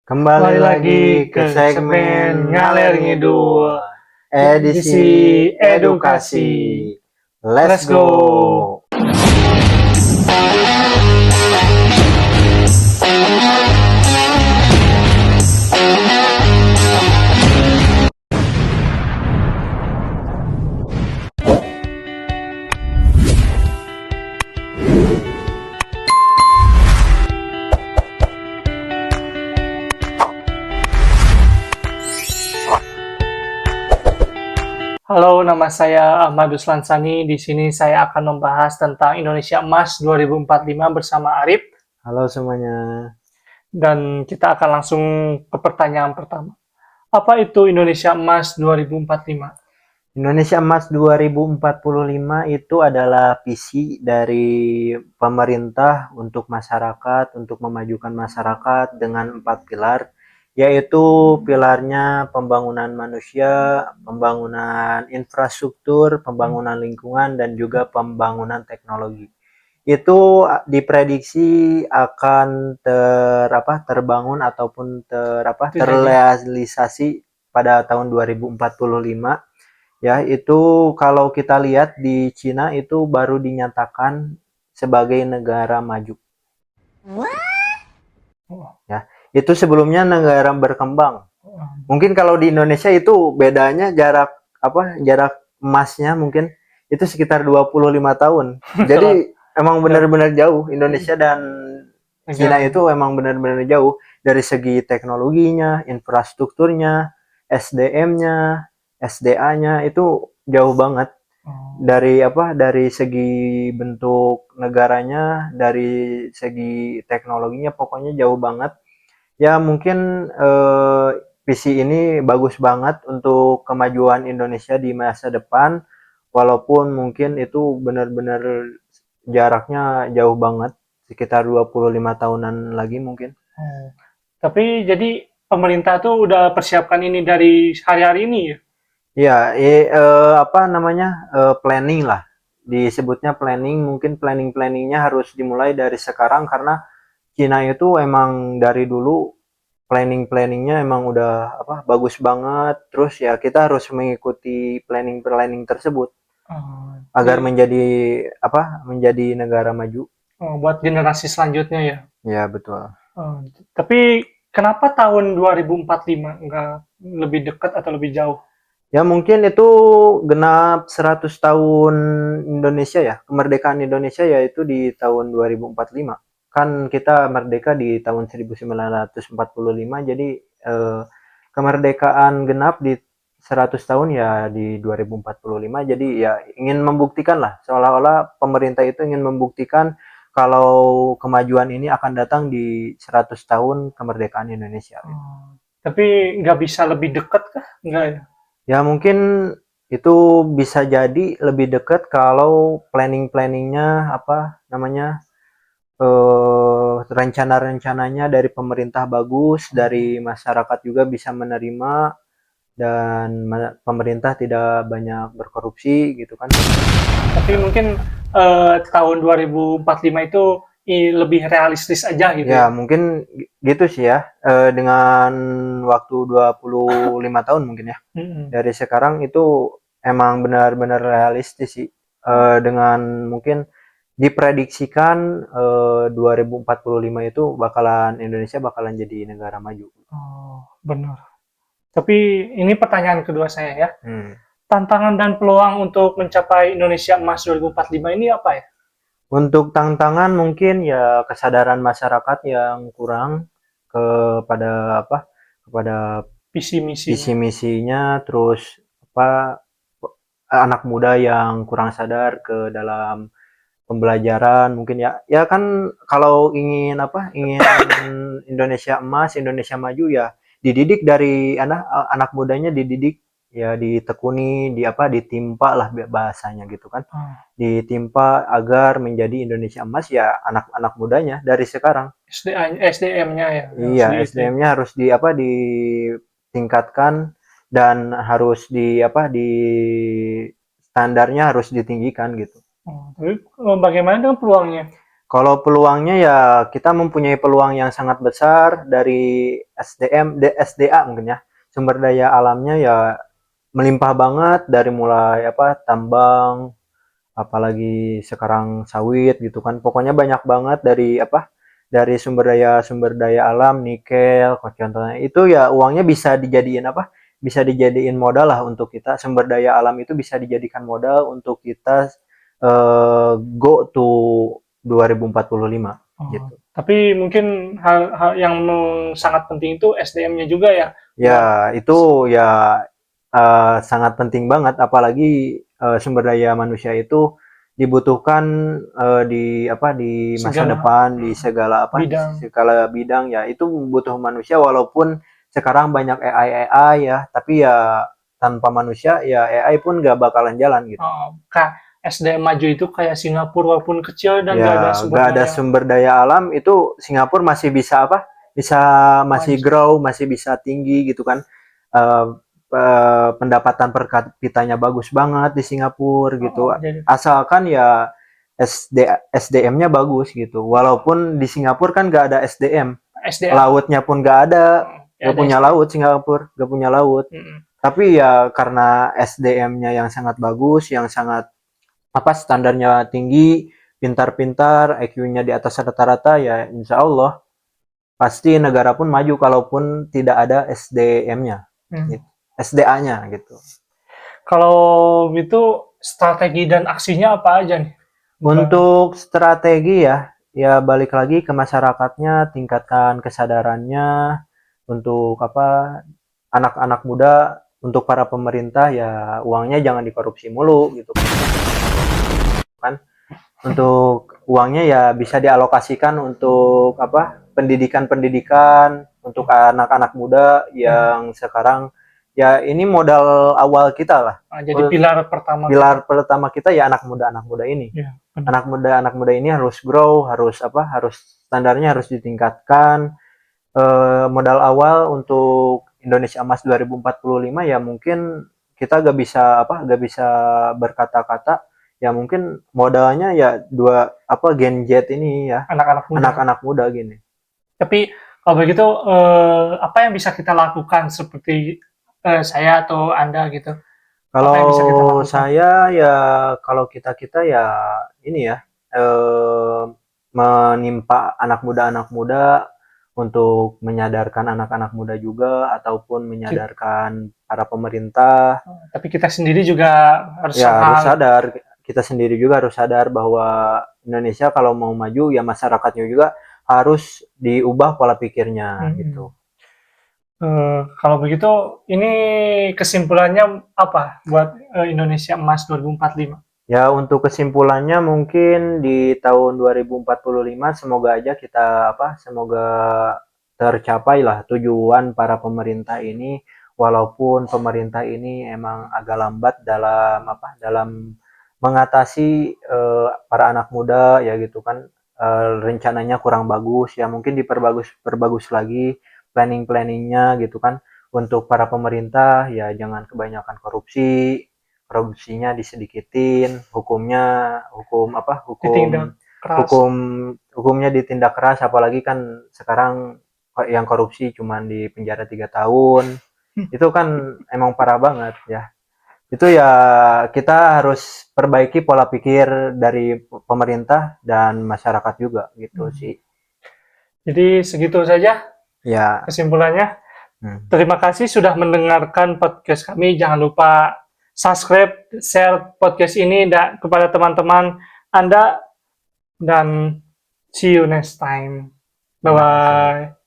Kembali Kembali lagi lagi ke ke segmen segmen Ngaler Ngaler Ngidul, Ngidul, edisi edisi edukasi. edukasi. Let's Let's go! go! Halo, nama saya Ahmad Duslansani. Di sini saya akan membahas tentang Indonesia Emas 2045 bersama Arif. Halo semuanya. Dan kita akan langsung ke pertanyaan pertama. Apa itu Indonesia Emas 2045? Indonesia Emas 2045 itu adalah visi dari pemerintah untuk masyarakat, untuk memajukan masyarakat dengan 4 pilar, yaitu pilarnya pembangunan manusia, pembangunan infrastruktur, pembangunan lingkungan, dan juga pembangunan teknologi. Itu diprediksi akan terbangun ataupun Terjadi. terrealisasi pada tahun 2045. Ya, itu kalau kita lihat di Cina itu baru dinyatakan sebagai negara maju. Oh, Ya, itu sebelumnya negara berkembang. oh, Mungkin kalau di Indonesia itu bedanya jarak emasnya mungkin itu sekitar 25 tahun. Kalau Jadi emang jauh benar-benar jauh Indonesia dan Cina negara. itu emang benar-benar jauh dari segi teknologinya, infrastrukturnya, SDM-nya, SDA-nya itu jauh banget. Oh, Dari segi bentuk negaranya, dari segi teknologinya pokoknya jauh banget. Ya mungkin visi ini bagus banget untuk kemajuan Indonesia di masa depan, walaupun mungkin itu benar-benar jaraknya jauh banget, sekitar 25 tahunan lagi mungkin. oh. Tapi jadi pemerintah tuh udah persiapkan ini dari hari-hari ini ya? Iya, apa namanya, planning lah, disebutnya planning, mungkin planning-planningnya harus dimulai dari sekarang karena Cina itu emang dari dulu planning-planningnya emang udah apa bagus banget. Terus ya kita harus mengikuti planning-planning tersebut Oh, agar jadi menjadi negara maju. buat generasi selanjutnya ya. Ya betul. Oh, tapi kenapa tahun 2045 nggak lebih dekat atau lebih jauh? Ya mungkin itu genap 100 tahun Indonesia ya, kemerdekaan Indonesia yaitu di tahun 2045. Kan kita merdeka di tahun 1945, jadi kemerdekaan genap di 100 tahun ya di 2045. Jadi ya ingin membuktikan lah, seolah-olah pemerintah itu ingin membuktikan kalau kemajuan ini akan datang di 100 tahun kemerdekaan Indonesia. Oh, tapi nggak bisa lebih dekat kah? Nggak ya? Ya mungkin itu bisa jadi lebih dekat kalau planning-planningnya apa namanya rencana-rencananya dari pemerintah bagus, Oh, dari masyarakat juga bisa menerima dan pemerintah tidak banyak berkorupsi gitu kan. tapi mungkin tahun 2045 itu lebih realistis aja gitu Ya ya. mungkin gitu sih ya, dengan waktu 25 tahun mungkin ya. Mm-mm. Dari sekarang itu emang benar-benar realistis sih, dengan mungkin diprediksikan 2045 itu Indonesia bakalan jadi negara maju. Oh, benar. Tapi ini pertanyaan kedua saya ya. Hmm. Tantangan dan peluang untuk mencapai Indonesia Emas 2045 ini apa ya? Untuk tantangan mungkin ya kesadaran masyarakat yang kurang kepada kepada Visi visi misinya. misinya, terus apa anak muda yang kurang sadar ke dalam pembelajaran mungkin ya. Ya kan kalau ingin Indonesia emas, Indonesia maju ya dididik dari anak mudanya dididik ya ditekuni, ditimpa lah bahasanya gitu kan. Oh, Ditimpa agar menjadi Indonesia emas ya anak-anak mudanya dari sekarang. SDM-nya ya harus Iya, di itu ya. SDM-nya harus ditingkatkan dan harus di standarnya harus ditinggikan gitu. Oh, tapi bagaimana dengan peluangnya? Kalau peluangnya ya kita mempunyai peluang yang sangat besar dari SDA mungkin ya. Sumber daya alamnya ya melimpah banget dari mulai apa tambang, apalagi sekarang sawit gitu kan. Pokoknya banyak banget dari apa dari sumber daya alam nikel contohnya itu ya uangnya bisa dijadiin apa bisa dijadiin modal lah untuk kita sumber daya alam itu bisa dijadikan modal untuk kita go to 2045 Oh, gitu. tapi mungkin hal yang sangat penting itu SDM-nya juga ya, buat Ya itu ya sangat penting banget apalagi sumber daya manusia itu dibutuhkan di apa di masa segala depan di segala apa di bidang. segala bidang ya itu butuh manusia walaupun sekarang banyak AI ya tapi ya tanpa manusia ya AI pun gak bakalan jalan gitu. Kak, SDM maju itu kayak Singapura walaupun kecil dan gak ada Ya sumber gak ada daya sumber daya alam itu Singapura masih bisa apa bisa masih maju. grow masih bisa tinggi gitu kan. Eh, Pendapatan per kapitanya bagus banget di Singapura gitu Jadi asalkan ya SDM-nya bagus gitu walaupun di Singapura kan gak ada SDM SDA lautnya pun gak ada ya gak ada punya SDA. laut Singapura gak punya laut tapi ya karena SDM-nya yang sangat bagus yang sangat apa standarnya tinggi pintar-pintar IQ-nya di atas rata-rata ya insya Allah pasti negara pun maju kalaupun tidak ada SDM-nya Hmm. gitu. SDA-nya gitu. Kalau itu strategi dan aksinya apa aja nih? Untuk strategi ya, ya balik lagi ke masyarakatnya, tingkatkan kesadarannya untuk apa anak-anak muda, untuk para pemerintah ya uangnya jangan dikorupsi mulu gitu kan. Untuk uangnya ya bisa dialokasikan untuk apa pendidikan-pendidikan untuk anak-anak muda yang sekarang ya ini modal awal kita lah. Jadi pilar pertama kita. Pilar pertama kita ya anak muda ini. Ya, benar. Anak muda ini harus grow, harus apa? Harus standarnya harus ditingkatkan. Modal awal untuk Indonesia Emas 2045 ya mungkin kita gak bisa apa? Gak bisa berkata-kata. Ya mungkin modalnya ya dua apa Gen Z ini ya Anak-anak muda. anak-anak muda gini. Tapi kalau begitu apa yang bisa kita lakukan seperti saya atau Anda gitu? Apa yang bisa kita Kalau lakukan? saya ya kalau kita ya ini ya eh, menimpa anak muda untuk menyadarkan anak-anak muda juga ataupun menyadarkan para pemerintah Tapi kita sendiri juga harus ya harus somehow sadar kita sendiri juga harus sadar bahwa Indonesia kalau mau maju ya masyarakatnya juga harus diubah pola pikirnya gitu. Kalau begitu, ini kesimpulannya apa buat Indonesia Emas 2045? Ya untuk kesimpulannya mungkin di tahun 2045 semoga aja kita apa semoga tercapai lah tujuan para pemerintah ini walaupun pemerintah ini emang agak lambat dalam apa dalam mengatasi para anak muda ya gitu kan rencananya kurang bagus ya mungkin diperbagus lagi planningnya gitu kan untuk para pemerintah ya jangan kebanyakan korupsinya disedikitin Ditindak keras. hukum hukumnya ditindak keras apalagi kan sekarang yang korupsi cuma di penjara 3 tahun itu kan emang parah banget ya itu ya kita harus perbaiki pola pikir dari pemerintah dan masyarakat juga gitu sih Jadi segitu saja ya. kesimpulannya. Hmm. Terima kasih sudah mendengarkan podcast kami. Jangan lupa subscribe, share podcast ini kepada teman-teman Anda, dan see you next time. Bye-bye.